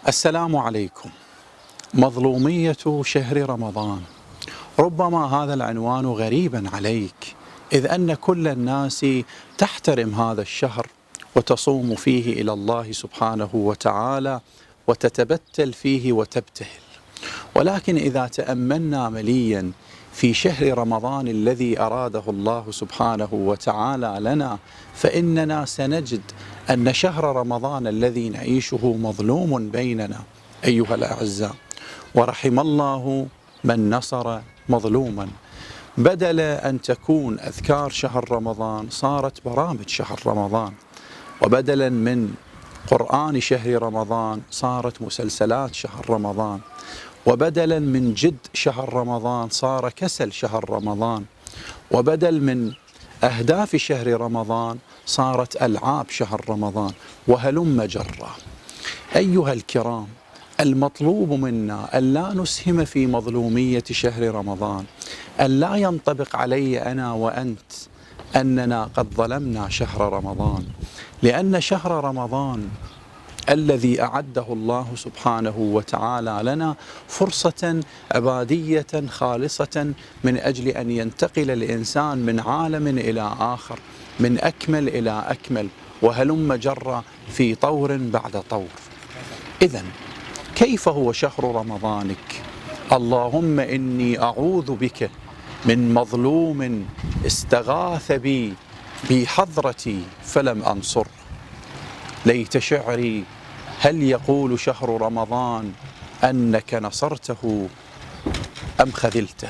السلام عليكم. مظلومية شهر رمضان. ربما هذا العنوان غريبا عليك، إذ أن كل الناس تحترم هذا الشهر وتصوم فيه إلى الله سبحانه وتعالى وتتبتل فيه وتبتهل. ولكن إذا تأملنا مليا في شهر رمضان الذي أراده الله سبحانه وتعالى لنا، فإننا سنجد أن شهر رمضان الذي نعيشه مظلوم بيننا أيها الأعزاء. ورحم الله من نصر مظلوما. بدل أن تكون أذكار شهر رمضان صارت برامج شهر رمضان، وبدلا من قرآن شهر رمضان صارت مسلسلات شهر رمضان، وبدلا من جد شهر رمضان صار كسل شهر رمضان، وبدل من أهداف شهر رمضان صارت ألعاب شهر رمضان، وهلم جرا. أيها الكرام، المطلوب منا أن لا نسهم في مظلومية شهر رمضان، أن لا ينطبق علي أنا وأنت أننا قد ظلمنا شهر رمضان، لأن شهر رمضان الذي أعده الله سبحانه وتعالى لنا فرصة عبادية خالصة من أجل أن ينتقل الإنسان من عالم إلى آخر، من أكمل إلى أكمل، وهلم جرا في طور بعد طور. إذن كيف هو شهر رمضانك؟ اللهم إني أعوذ بك من مظلوم استغاث بي بحضرتي فلم أنصر. ليت شعري هل يقول شهر رمضان أنك نصرته أم خذلته؟